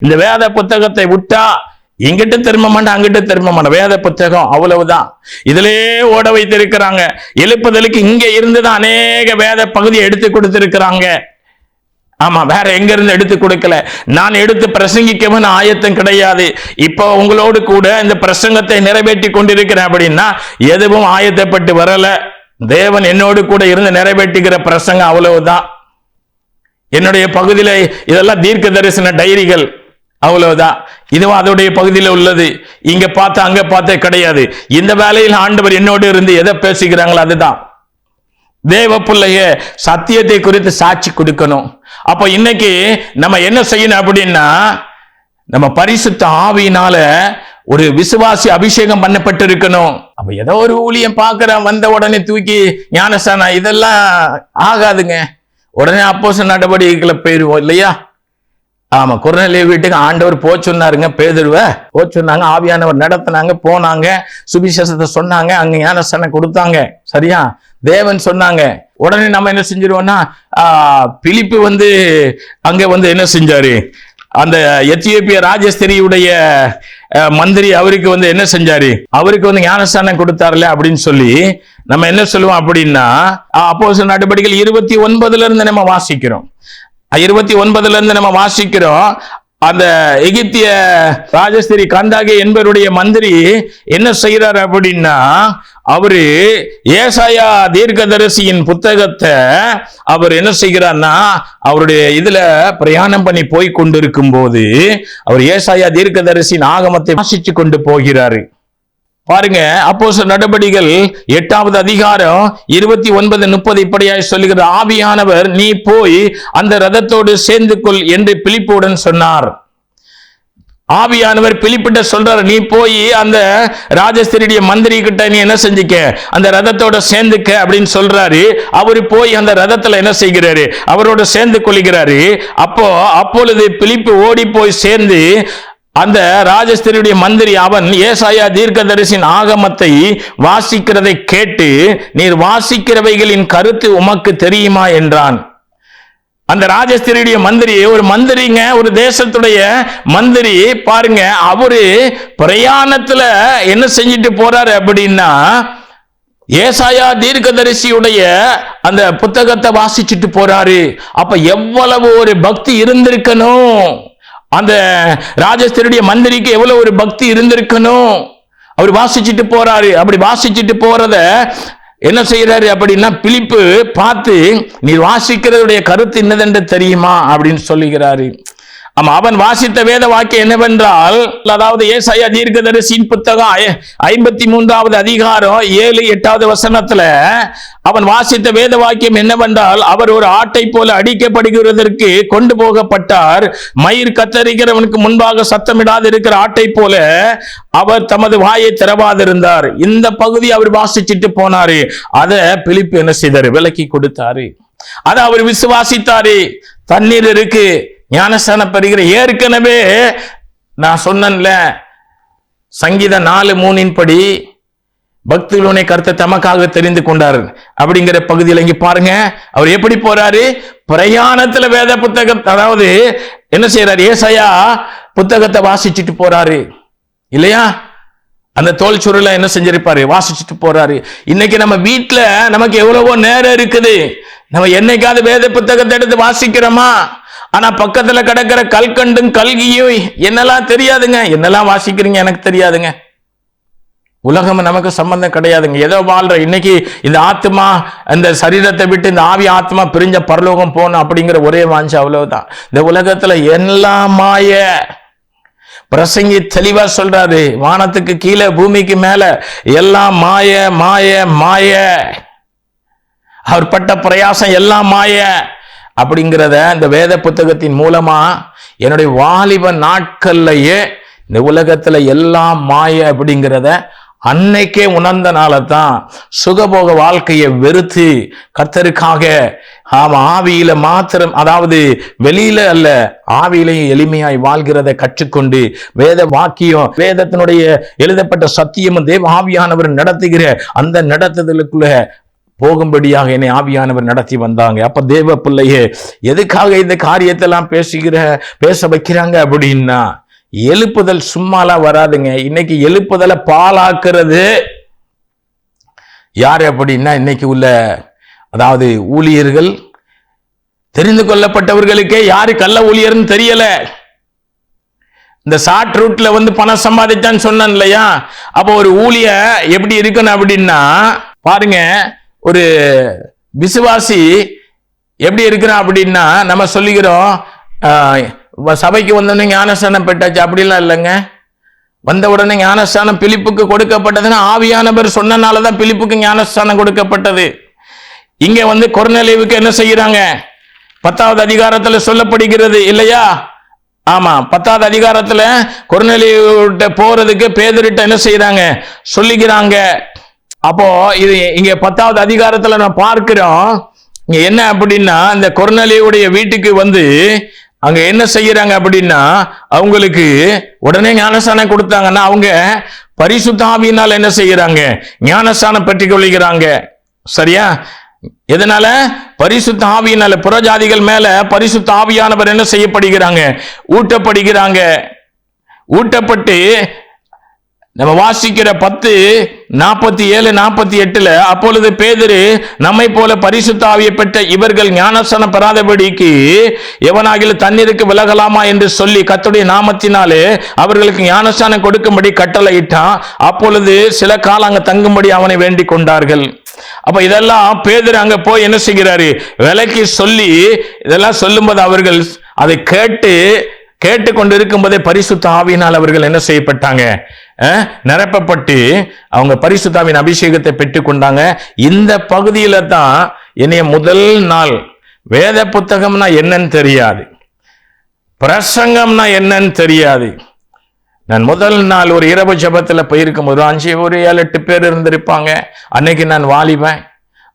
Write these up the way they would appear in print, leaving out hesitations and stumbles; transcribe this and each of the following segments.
இந்த வேத புத்தகத்தை விட்டா இங்கிட்ட திரும்ப மாட்டேன், அங்கிட்ட திரும்ப மாட்டேன். வேத புத்தகம் அவ்வளவுதான். இதிலே ஓட வைத்திருக்கிறாங்க. எழுப்புதலுக்கு இங்க இருந்துதான் அநேக வேத பகுதியை எடுத்து கொடுத்திருக்கிறாங்க. ஆமா, வேற எங்க இருந்து எடுத்து கொடுக்கல. நான் எடுத்து பிரசங்கிக்கவும் ஆயத்தம் கிடையாது. இப்போ உங்களோடு கூட இந்த பிரசங்கத்தை நிறைவேற்றி கொண்டிருக்கிறேன் அப்படின்னா எதுவும் ஆயத்தப்பட்டு வரல. தேவன் என்னோடு கூட இருந்து நிறைவேற்றுகிற பிரசங்கம் அவ்வளவுதான். என்னுடைய பகுதியில இதெல்லாம் தீர்க்க தரிசன டைரிகள், அவ்வளவுதான். இதுவும் அதோடைய பகுதியில் உள்ளது. இங்க பார்த்தா அங்க பார்த்தே கிடையாது. இந்த வேலையில் ஆண்டவர் என்னோடு இருந்து எதை பேசுகிறாங்களோ அதுதான். தேவ பிள்ளைய சத்தியத்தை குறித்து சாட்சி கொடுக்கணும். அப்ப இன்னைக்கு நம்ம என்ன செய்யணும் அப்படின்னா, நம்ம பரிசுத்த ஆவியினால ஒரு விசுவாசி அபிஷேகம் பண்ணப்பட்டு இருக்கணும். அப்ப ஏதோ ஒரு ஊழியம் பார்க்கிறேன், வந்த உடனே தூக்கி ஞானஸ்தானம், இதெல்லாம் ஆகாதுங்க. உடனே அப்போஸ்தலர் நடவடிக்கைகளை போயிருவோம் இல்லையா? ஆமா, கொர்நேலிய வீட்டுக்கு ஆண்டவர் சொன்னாருங்க, பேதுருவ சொன்னாங்க, ஆவியானவர் நடத்தினாங்க, போனாங்க, சுவிசேஷத்தை சொன்னாங்க, அங்க ஞானஸ்தானம் கொடுத்தாங்க. சரியா? தேவன் சொன்னாங்க. உடனே நம்ம என்ன செஞ்சிருவோம்னா, பிலிப்பு அங்க என்ன செஞ்சாரு, அந்த எத்தியோப்பிய ராஜஸ்திரியுடைய மந்திரி அவருக்கு என்ன செஞ்சாரு, அவருக்கு ஞானஸ்தானம் கொடுத்தாருல அப்படின்னு சொல்லி நம்ம என்ன சொல்லுவோம் அப்படின்னா, அப்போஸ்தலர் நடவடிக்கைகள் 29 இருந்து நம்ம வாசிக்கிறோம். 29 இருந்து நம்ம வாசிக்கிறோம். அந்த எகிப்திய ராஜஸ்திரி கந்தாகே என்பவருடைய மந்திரி என்ன செய்யறாரு அப்படின்னா, அவரு ஏசாயா தீர்க்கதரிசியின் புத்தகத்தை அவர் என்ன செய்கிறார்னா, அவருடைய இதுல பிரயாணம் பண்ணி போய் கொண்டிருக்கும் போது அவர் ஏசாயா தீர்க்கதரிசியின் ஆகமத்தை வாசிச்சு கொண்டு போகிறாரு. பாருங்க, அப்போஸ்தலர் நடபடிகள் 8வது அதிகாரம் 29-30 இப்படியாய் சொல்லுகிற, ஆவியானவர் நீ போய் அந்த ரதத்தோடு சேர்ந்து கொள் என்று பிலிப்புடன் சொன்னார். ஆவியானவர் பிலிப்பிட்ட சொல்றாரு, நீ போய் அந்த ராஜஸ்திரியுடைய மந்திரி கிட்ட நீ என்ன செஞ்சுக்க, அந்த ரதத்தோட சேர்ந்துக்க அப்படின்னு சொல்றாரு. அவரு போய் அந்த ரதத்துல என்ன செய்கிறாரு, அவரோட சேர்ந்து கொள்கிறாரு. அப்பொழுது பிலிப்பு ஓடி போய் சேர்ந்து அந்த ராஜஸ்திரியுடைய மந்திரி அவன் ஏசாயா தீர்க்கதரிசியின் ஆகமத்தை வாசிக்கிறதை கேட்டு, நீர் வாசிக்கிறவைகளின் கருத்து உமக்கு தெரியுமா என்றான். அந்த ராஜஸ்திரியுடைய மந்திரி ஒரு மந்திரிங்க, ஒரு தேசத்துடைய மந்திரி. பாருங்க, அவரு பிரயாணத்துல என்ன செஞ்சிட்டு போறாரு அப்படின்னா, ஏசாயா தீர்க்கதரிசியுடைய அந்த புத்தகத்தை வாசிச்சுட்டு போறாரு. அப்ப எவ்வளவு ஒரு பக்தி இருந்திருக்கணும், அந்த ராஜஸ்திரியுடைய மந்திரிக்கு எவ்வளவு ஒரு பக்தி இருந்திருக்கணும். அவர் வாசிச்சுட்டு போறாரு. அப்படி வாசிச்சுட்டு போறத என்ன செய்யறாரு அப்படின்னா, பிலிப்பு பார்த்து, நீ வாசிக்கிறதுடைய கருத்து என்னதென்று தெரியுமா அப்படின்னு சொல்லுகிறாரு. ஆமா, அவன் வாசித்த வேத வாக்கியம் என்னவென்றால், அதாவது ஏசாயா தீர்க்கதரிசியின் புத்தகம் 53வது அதிகாரம் 7-8வது வசனத்துல அவன் வாசித்த வேத வாக்கியம் என்னவென்றால், அவர் ஒரு ஆட்டை போல அடிக்கப்படுகிறதற்கு கொண்டு போகப்பட்டார். மயிர் கத்தரிக்கிறவனுக்கு முன்பாக சத்தமிடாது இருக்கிற ஆட்டை போல அவர் தமது வாயை திறவாதிருந்தார். இந்த பகுதி அவர் வாசிச்சுட்டு போனாரு. அத பிலிப்பு என்ன செய்தாரு, விலக்கி கொடுத்தாரு. அதை அவர் விசுவாசித்தாரு. தண்ணீர் இருக்கு, ஞானஸ்தானம் பெறுகிற, ஏற்கனவே நான் சொன்னேன்ல, சங்கீதம் 4:3 படி பக்தியுடனே கருத்தை தமக்காக தெரிந்து கொண்டார் அப்படிங்கிற பகுதியில் இங்க பாருங்க, அவர் எப்படி போறாரு, பிரயாணத்துல வேத புத்தகம், அதாவது என்ன செய்யறாரு, ஏசாயா புத்தகத்தை வாசிச்சுட்டு போறாரு இல்லையா? அந்த தோல் சுருளை என்ன செஞ்சிருப்பாரு, வாசிச்சுட்டு போறாரு. இன்னைக்கு நம்ம வீட்டுல நமக்கு எவ்வளவோ நேரம் இருக்குது, நம்ம என்னைக்காவது வேத புத்தகத்தை எடுத்து வாசிக்கிறோமா? ஆனா பக்கத்துல கிடக்கிற கல்கண்டும் கல்கியும் என்னெல்லாம் தெரியாதுங்க. என்னெல்லாம் வாசிக்கிறீங்க எனக்கு தெரியாதுங்க. உலகம் நமக்கு சம்பந்தம் கிடையாதுங்க. ஏதோ வாழ்ற இன்னைக்கு இந்த ஆத்மா, இந்த சரீரத்தை விட்டு இந்த ஆவி ஆத்மா பிரிஞ்ச பரலோகம் போகணும் அப்படிங்கிற ஒரே வாஞ்சை, அவ்வளவுதான். இந்த உலகத்துல எல்லாம் மாய. பிரசங்கி தெளிவா சொல்றாரு, வானத்துக்கு கீழே பூமிக்கு மேல எல்லாம் மாய மாய மாய. அவர் பட்ட பிரயாசம் எல்லாம் மாய அப்படிங்கிறத இந்த வேத புத்தகத்தின் மூலமா என்னுடைய வாலிப நாட்கள்லயே இந்த உலகத்துல எல்லாம் மாய அப்படிங்கிறத அன்னைக்கே உணர்ந்தனால தான் சுகபோக வாழ்க்கையை வெறுத்து கர்த்தருக்காக ஆவியில மாத்திரம், அதாவது வெளியில அல்ல, ஆவியிலையும் எளிமையாய் வாழ்கிறதை கற்றுக்கொண்டு வேத வாக்கியம், வேதத்தினுடைய எழுதப்பட்ட சத்தியமும் தேவ ஆவியானவர் நடத்துகிற அந்த நடத்துதலுக்குள்ள போகும்படியாக என்னை ஆவியானவர் நடத்தி வந்தாங்க. அப்ப தேவ பிள்ளையே, எதுக்காக இந்த காரியத்தை எல்லாம் பேச வைக்கிறாங்க அப்படின்னா, எழுப்புதல் சும்மாலாம் வராதுங்க. இன்னைக்கு எழுப்புதலை பாலாக்குறது யாரு அப்படின்னா, இன்னைக்கு உள்ள அதாவது ஊழியர்கள், தெரிந்து கொள்ளப்பட்டவர்களுக்கே யாரு கள்ள ஊழியர்னு தெரியல. இந்த ஷார்ட் ரூட்ல பணம் சம்பாதிச்சான்னு சொன்னேன் இல்லையா? அப்போ ஒரு ஊழிய எப்படி இருக்கணும் அப்படின்னா, பாருங்க, ஒரு விசுவாசி எப்படி இருக்கிறான் அப்படின்னா, நம்ம சொல்லுகிறோம் சபைக்கு வந்தோடனே ஞானஸ்தானம் பெற்றாச்சு, அப்படிலாம் இல்லைங்க. வந்த உடனே ஞானஸ்தானம் பிலிப்புக்கு கொடுக்கப்பட்டதுன்னா ஆவியானவர் சொன்னனாலதான் பிலிப்புக்கு ஞானஸ்தானம் கொடுக்கப்பட்டது. இங்க கொர்நேலியுவுக்கு என்ன செய்யறாங்க? 10வது அதிகாரத்துல சொல்லப்படுகிறது இல்லையா? ஆமா, 10வது அதிகாரத்துல கொர்நேலியுவிட்ட போறதுக்கு பேதுருட்ட என்ன செய்யறாங்க? சொல்லிக்கிறாங்க. அப்போ இது இங்க 10வது அதிகாரத்துல நான் பார்க்கிறோம், இங்க என்ன அப்படின்னா, இந்த கொர்நேலியுடைய வீட்டுக்கு அங்க என்ன செய்யறாங்க அப்படின்னா, அவங்களுக்கு உடனே ஞானஸ்தானம் கொடுத்தாங்கன்னா அவங்க பரிசுத்த ஆவியினால் என்ன செய்யறாங்க? ஞானஸ்தானம் பெற்றுக் கொள்கிறாங்க. சரியா? எதனால? பரிசுத்த ஆவியினால. புறஜாதிகள் மேல பரிசுத்த ஆவியானவர் என்ன செய்யப்படுகிறாங்க? ஊட்டப்படுகிறாங்க. ஊட்டப்பட்டு நம்ம வாசிக்கிற 10:47-48 அப்பொழுது பேதுரு, நம்மை போல பரிசுத்த ஆவியை பெற்ற இவர்கள் ஞானஸ்தானம் பெறாதபடிக்கு எவனாகிலும் தண்ணீருக்கு விலகலாமா என்று சொல்லி கர்த்தருடைய நாமத்தினாலே அவர்களுக்கு ஞானஸ்தானம் கொடுக்கும்படி கட்டளையிட்டான். அப்பொழுது சில காலம் அங்க தங்கும்படி அவனை வேண்டிக் கொண்டார்கள். அப்ப இதெல்லாம் பேதுரு அங்க போய் என்ன செய்கிறாரு? விலைக்கு சொல்லி இதெல்லாம் சொல்லும்போது அவர்கள் அதை கேட்டு கொண்டு இருக்கும் போதே பரிசுத்த ஆவியினால் அவர்கள் என்ன செய்யப்பட்டாங்க? நிரப்பப்பட்டு அவங்க பரிசுத்தாவின் அபிஷேகத்தை பெற்றுக் கொண்டாங்க. இந்த பகுதியில தான் என்னைய முதல் நாள் வேத புத்தகம்னா என்னன்னு தெரியாது, பிரசங்கம்னா என்னன்னு தெரியாது. நான் முதல் நாள் ஒரு இரவு ஜபத்துல போயிருக்கும் போது 7-8 பேர் இருந்திருப்பாங்க. அன்னைக்கு நான் வாலிபன்.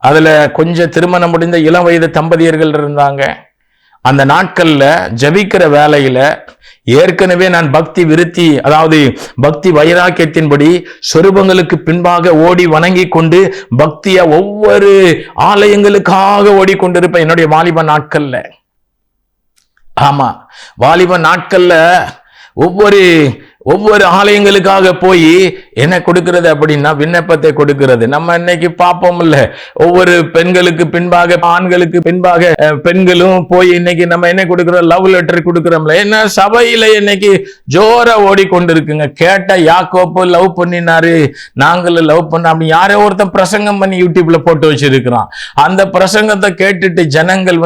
அதுல கொஞ்சம் திருமணம் முடிந்த இளம் வயது தம்பதியர்கள் இருந்தாங்க. அந்த நாட்கள்ல ஜபிக்கிற வேலையில ஏற்கனவே நான் பக்தி விருத்தி, அதாவது பக்தி வைராக்கியத்தின்படி சொரூபங்களுக்கு பின்பாக ஓடி வணங்கி கொண்டு பக்திய ஒவ்வொரு ஆலயங்களுக்காக ஓடிக்கொண்டிருப்பேன் என்னுடைய வாலிப நாட்கள்ல. ஆமா, வாலிப நாட்கள்ல ஒவ்வொரு ஆலயங்களுக்காக போய் என்ன கொடுக்கிறது அப்படின்னா விண்ணப்பத்தை கொடுக்கிறது. நம்ம இன்னைக்கு பார்ப்போம் இல்ல, ஒவ்வொரு பெண்களுக்கு பின்பாக ஆண்களுக்கு பின்பாக பெண்களும் போய் இன்னைக்கு நம்ம என்ன கொடுக்கிறோம்? லவ் லெட்டர் கொடுக்கிறோம்ல. என்ன சபையில இன்னைக்கு ஜோரா ஓடிக்கொண்டிருக்குங்க. கேட்ட யாக்கோப்பு லவ் பண்ணினாரு, நாங்களும் லவ் பண்ண அப்படி யாரோ ஒருத்தன் பிரசங்கம் பண்ணி யூடியூப்ல போட்டு வச்சிருக்கிறான். அந்த பிரசங்கத்தை கேட்டுட்டு ஜனங்கள்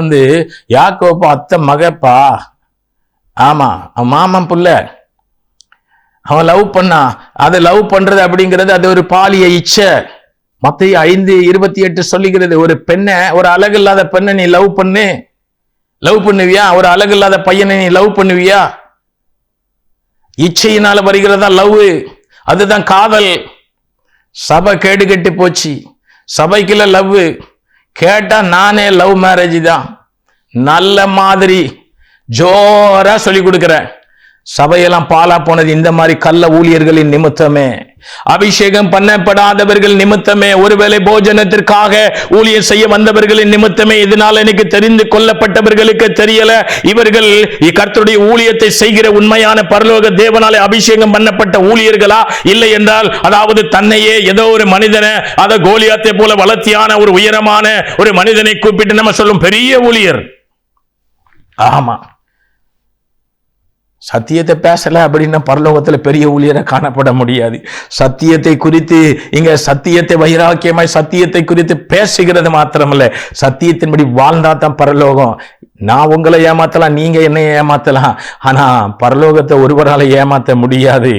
யாக்கோப்பு அத்தை மகப்பா, ஆமா மாமன் புள்ள, அவன் லவ் பண்ணா, அது லவ் பண்றது அப்படிங்கிறது அது ஒரு பாலிய இச்சை. மத்தேயு 5:28 சொல்லுகிறது, ஒரு பெண்ணை, ஒரு அழகு இல்லாத பெண்ணை நீ லவ் பண்ணுவியா? ஒரு அழகு இல்லாத பையனை நீ லவ் பண்ணுவியா? இச்சையினால வருகிறதா லவ், அதுதான் காதல். சபை கேடு கெட்டு போச்சு. சபைக்குள்ள லவ் கேட்டா நானே லவ் மேரேஜ் தான் நல்ல மாதிரி ஜோரா சொல்லி கொடுக்கிறேன். சபையெல்லாம் பாலா போனது இந்த மாதிரி கள்ள ஊழியர்களின் நிமித்தமே, அபிஷேகம் பண்ணப்படாதவர்கள் நிமித்தமே, ஒருவேளை போஜனத்திற்காக ஊழியம் செய்ய வந்தவர்களின் நிமித்தமே. இதனால எனக்கு தெரிந்து கொள்ளப்பட்டவர்களுக்கு தெரியல, இவர்கள் கர்த்தருடைய ஊழியத்தை செய்கிற உண்மையான பரலோக தேவனாலே அபிஷேகம் பண்ணப்பட்ட ஊழியர்களா இல்லை என்றால், அதாவது தன்னையே ஏதோ ஒரு மனிதனை, அத கோலியாத்தை போல வளர்த்தியான ஒரு உயரமான ஒரு மனிதனை கூப்பிட்டு நம்ம சொல்லும் பெரிய ஊழியர். ஆமா, சத்தியத்தை பேசல அப்படின்னா பரலோகத்துல பெரிய ஊழியரை காணப்பட முடியாது. சத்தியத்தை குறித்து இங்க சத்தியத்தை வைராக்கியமாய் சத்தியத்தை குறித்து பேசுகிறது மாத்திரமல்ல, சத்தியத்தின்படி வாழ்ந்தா தான் பரலோகம். நான் உங்களை ஏமாத்தலாம், நீங்க என்னை ஏமாத்தலாம், ஆனா பரலோகத்தை ஒருவரால ஏமாத்த முடியாது.